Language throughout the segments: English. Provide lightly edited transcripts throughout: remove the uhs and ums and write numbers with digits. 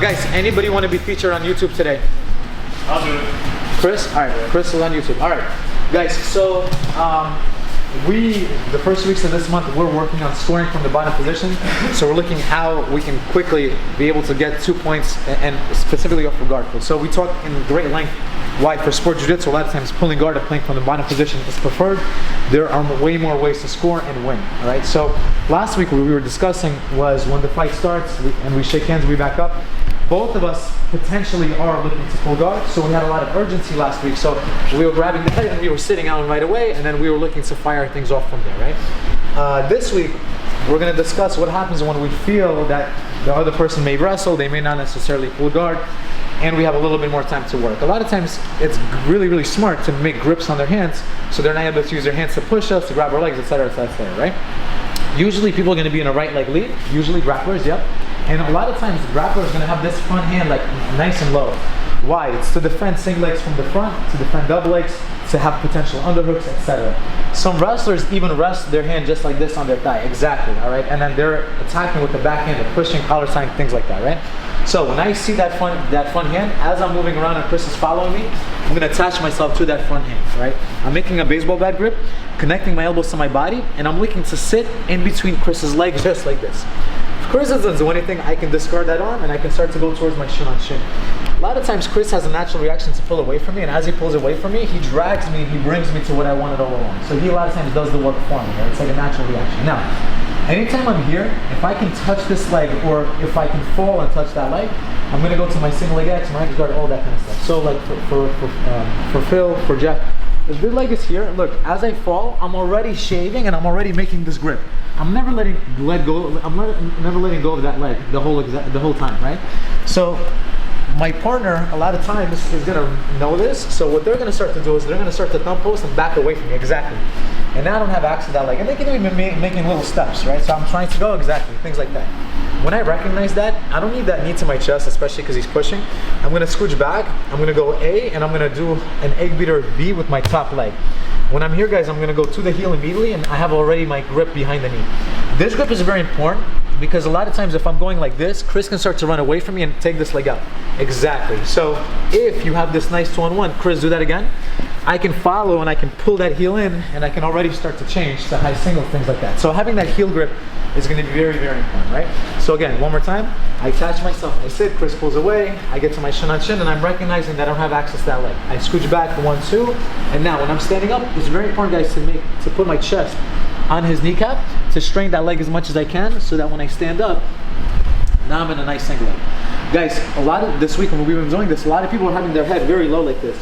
Guys, anybody want to be featured on YouTube today? I'll do it. Chris? Alright, Chris is on YouTube. Alright, guys, so the first weeks of this month, we're working on scoring from the bottom position. So we're looking how we can quickly be able to get 2 points and specifically off the guard pull. So we talk in great length why for sport jiu-jitsu, a lot of times pulling guard and playing from the bottom position is preferred. There are way more ways to score and win. Alright, so last week what we were discussing was when the fight starts and we shake hands, we back up. Both of us potentially are looking to pull guard, so we had a lot of urgency last week. So we were grabbing the head and we were sitting out right away, and then we were looking to fire things off from there, right? This week, we're going to discuss what happens when we feel that the other person may wrestle, they may not necessarily pull guard, and we have a little bit more time to work. A lot of times, it's really, really smart to make grips on their hands, so they're not able to use their hands to push us, to grab our legs, etc., etc., right? Usually people are going to be in a right leg lead, usually grapplers, yep. And a lot of times the grappler is going to have this front hand like nice and low. Why? It's to defend single legs from the front, to defend double legs, to have potential underhooks, etc. Some wrestlers even rest their hand just like this on their thigh, exactly, all right? And then they're attacking with the back hand, they're pushing, collar tying, things like that, right? So when I see that front hand, as I'm moving around and Chris is following me, I'm going to attach myself to that front hand, right? I'm making a baseball bat grip, connecting my elbows to my body, and I'm looking to sit in between Chris's legs just like this. If Chris doesn't do anything, I can discard that arm and I can start to go towards my shin on shin. A lot of times Chris has a natural reaction to pull away from me, and as he pulls away from me, he drags me and he brings me to what I wanted all along. So he a lot of times does the work for me, right? It's like a natural reaction. Now, anytime I'm here, if I can touch this leg or if I can fall and touch that leg, I'm going to go to my single leg X, my guard, all that kind of stuff. So like for Phil, for Jeff, if the leg is here, look, as I fall, I'm already shaving and I'm already making this grip. I'm never letting go of that leg the whole time, right? So my partner, a lot of times, is going to know this. So what they're going to start to do is they're going to start to thumb post and back away from me, exactly. And now I don't have access to that leg. And they can even be making little steps, right? So I'm trying to go, exactly, things like that. When I recognize that, I don't need that knee to my chest, especially because he's pushing. I'm going to scooch back, I'm going to go A, and I'm going to do an egg beater B with my top leg. When I'm here, guys, I'm going to go to the heel immediately, and I have already my grip behind the knee. This grip is very important because a lot of times if I'm going like this, Chris can start to run away from me and take this leg out. Exactly. So if you have this nice 2-on-1, Chris, do that again. I can follow and I can pull that heel in, and I can already start to change to high single, things like that. So having that heel grip is going to be very, very important, right? So again, one more time, I attach myself, I sit, Chris pulls away, I get to my shin on shin, and I'm recognizing that I don't have access to that leg. I scooch back, 1, 2, and now when I'm standing up, it's very important, guys, to put my chest on his kneecap, to strain that leg as much as I can, so that when I stand up, now I'm in a nice single leg. Guys, a lot of this week when we've been doing this, a lot of people are having their head very low like this.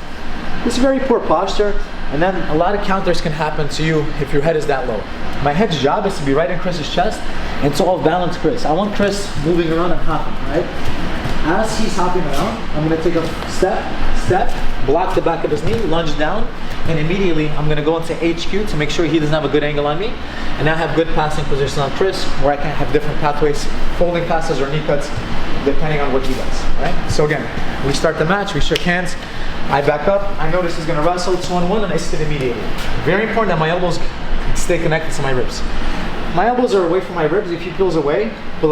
This is very poor posture, and then a lot of counters can happen to you if your head is that low. My head's job is to be right in Chris's chest and to all balance Chris. I want Chris moving around and hopping, right? As he's hopping around, I'm going to take a step, block the back of his knee, lunge down, and immediately I'm going to go into HQ to make sure he doesn't have a good angle on me. And I have good passing positions on Chris, where I can have different pathways, folding passes or knee cuts, depending on what he does, right? So again, we start the match, we shook hands, I back up, I notice he's going to wrestle 2-on-1, and I sit immediately. Very important that my elbows stay connected to my ribs. My elbows are away from my ribs. If he pull away, a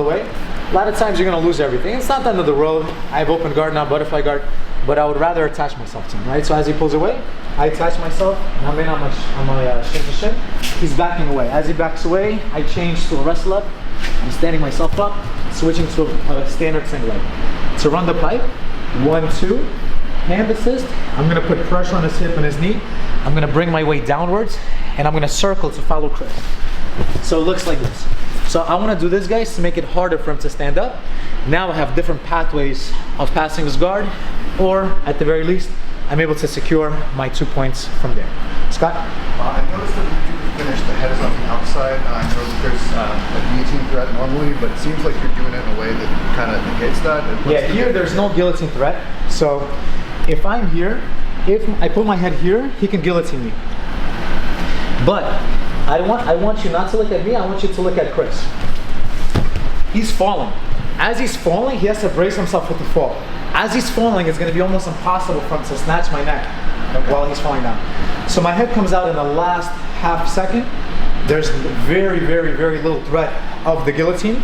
lot of times you're going to lose everything. It's not the end of the road. I have open guard now, butterfly guard, but I would rather attach myself to him, right? So as he pulls away, I attach myself, and I'm in on my shin to shin. He's backing away. As he backs away, I change to a wrestle up. I'm standing myself up, switching to a standard single leg. To run the pipe, 1, 2, hand assist. I'm going to put pressure on his hip and his knee. I'm going to bring my weight downwards, and I'm going to circle to follow Chris. So it looks like this. So I want to do this, guys, to make it harder for him to stand up. Now I have different pathways of passing his guard, or at the very least, I'm able to secure my 2 points from there. Scott? I noticed that you finished the head is on the outside. I know that there's a guillotine threat normally, but it seems like you're doing it in a way that kind of negates that. Yeah, here there's no guillotine threat. So if I'm here, if I put my head here, he can guillotine me. But I want you not to look at me, I want you to look at Chris. He's falling. As he's falling, he has to brace himself with the fall. As he's falling, it's going to be almost impossible for him to snatch my neck while he's falling down. So my head comes out in the last half second. There's very, very, very little threat of the guillotine.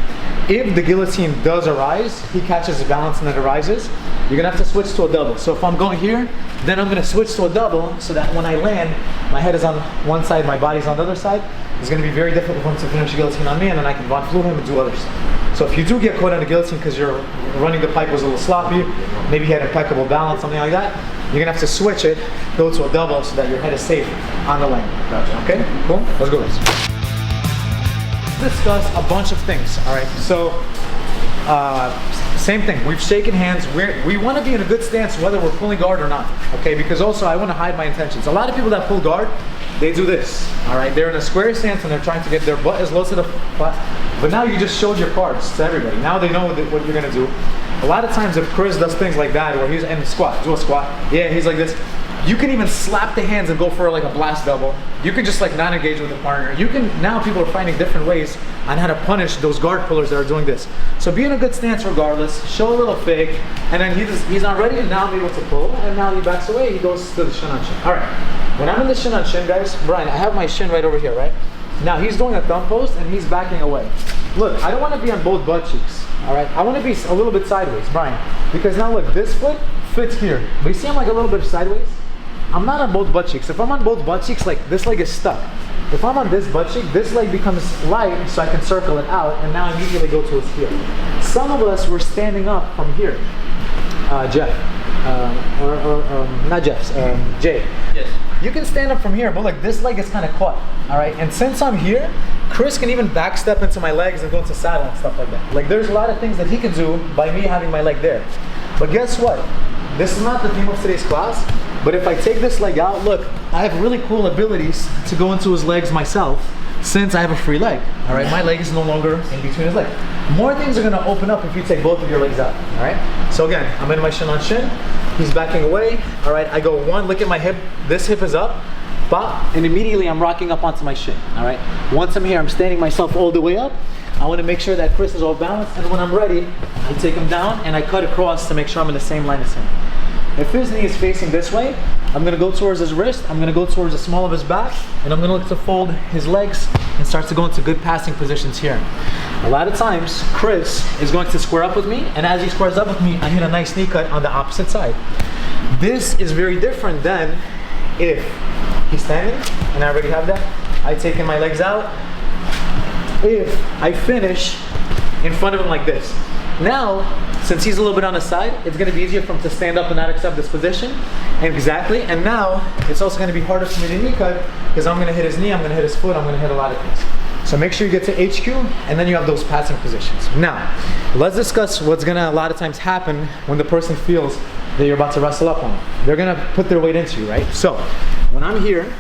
If the guillotine does arise, he catches the balance and it arises, you're gonna have to switch to a double. So if I'm going here, then I'm gonna switch to a double so that when I land, my head is on one side, my body's on the other side. It's gonna be very difficult for him to finish the guillotine on me, and then I can von flu him and do other stuff. So if you do get caught on the guillotine because you're running the pipe was a little sloppy, maybe you had impeccable balance, something like that, you're gonna have to switch it, go to a double so that your head is safe on the land. Gotcha. Okay, cool, let's go guys. Discuss a bunch of things. All right, so same thing, we've shaken hands. We want to be in a good stance whether we're pulling guard or not, okay? Because also I want to hide my intentions. A lot of people that pull guard, they do this, all right? They're in a square stance and they're trying to get their butt as low to the flat, but now you just showed your cards to everybody. Now they know what you're gonna do. A lot of times if Chris does things like that, where he's in the squat, do a squat, yeah, he's like this, you can even slap the hands and go for like a blast double. You can just like not engage with the partner. You can, now people are finding different ways on how to punish those guard pullers that are doing this. So be in a good stance regardless, show a little fake, and then he's not ready to now be able to pull, and now he backs away, he goes to the shin on shin. All right, when I'm in the shin on shin, guys, Brian, I have my shin right over here, right? Now he's doing a thumb post and he's backing away. Look, I don't want to be on both butt cheeks, all right? I want to be a little bit sideways, Brian, because now look, this foot fits here. But you see I'm like a little bit sideways? I'm not on both butt cheeks. If I'm on both butt cheeks, like this leg is stuck. If I'm on this butt cheek, this leg becomes light so I can circle it out and now immediately go to his heel. Some of us were standing up from here. Jeff, not Jeff, Jay. Yes. You can stand up from here, but like this leg is kind of caught, all right? And since I'm here, Chris can even back step into my legs and go into saddle and stuff like that. Like there's a lot of things that he can do by me having my leg there. But guess what? This is not the theme of today's class, but if I take this leg out, look, I have really cool abilities to go into his legs myself since I have a free leg, all right? My leg is no longer in between his legs. More things are gonna open up if you take both of your legs out, all right? So again, I'm in my shin on shin, he's backing away, all right? I go one, look at my hip, this hip is up, bop, and immediately I'm rocking up onto my shin, all right? Once I'm here, I'm standing myself all the way up. I want to make sure that Chris is all balanced, and when I'm ready, I take him down and I cut across to make sure I'm in the same line as him. If his knee is facing this way, I'm gonna go towards his wrist, I'm gonna go towards the small of his back, and I'm gonna look to fold his legs and start to go into good passing positions here. A lot of times, Chris is going to square up with me, and as he squares up with me, I hit a nice knee cut on the opposite side. This is very different than if he's standing, and I already have that, I take my legs out. If I finish in front of him like this. Now, since he's a little bit on the side, it's gonna be easier for him to stand up and not accept this position. Exactly, and now, it's also gonna be harder for me to knee cut because I'm gonna hit his knee, I'm gonna hit his foot, I'm gonna hit a lot of things. So make sure you get to HQ, and then you have those passing positions. Now, let's discuss what's gonna a lot of times happen when the person feels that you're about to wrestle up on them. They're gonna put their weight into you, right? So, when I'm here,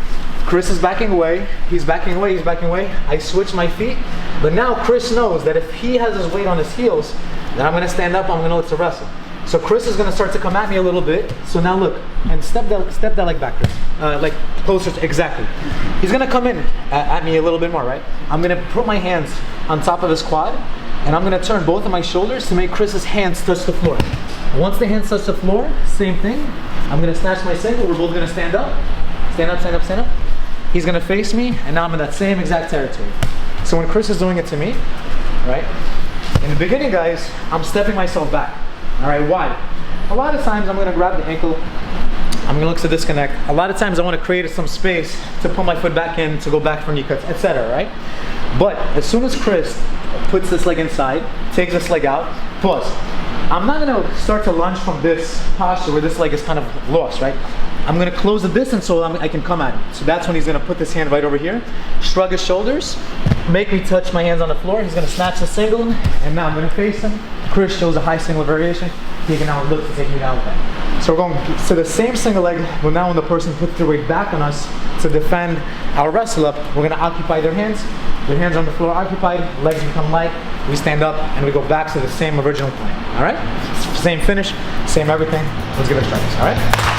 Chris is backing away, he's backing away, he's backing away. I switch my feet, but now Chris knows that if he has his weight on his heels, then I'm gonna stand up, I'm gonna look to wrestle. So Chris is gonna start to come at me a little bit. So now look, and step that leg back, Chris. Like closer to, exactly. He's gonna come in at me a little bit more, right? I'm gonna put my hands on top of his quad, and I'm gonna turn both of my shoulders to make Chris's hands touch the floor. Once the hands touch the floor, same thing. I'm gonna snatch my single, we're both gonna stand up. Stand up, stand up, stand up. He's gonna face me, and now I'm in that same exact territory. So when Chris is doing it to me, right? In the beginning, guys, I'm stepping myself back. All right, why? A lot of times I'm gonna grab the ankle, I'm gonna look to disconnect. A lot of times I wanna create some space to pull my foot back in, to go back for knee cuts, etc., right? But as soon as Chris puts this leg inside, takes this leg out, pause. I'm not gonna start to lunge from this posture where this leg is kind of lost, right? I'm gonna close the distance so I can come at him. So that's when he's gonna put this hand right over here, shrug his shoulders, make me touch my hands on the floor. He's gonna snatch the single, and now I'm gonna face him. Chris shows a high single variation. He can now look to take me down with that. So we're going to the same single leg, but now when the person puts their weight back on us to defend our wrestle up, we're gonna occupy their hands on the floor occupied, legs become light, we stand up, and we go back to the same original plan, all right? Same finish, same everything. Let's give it a try, all right?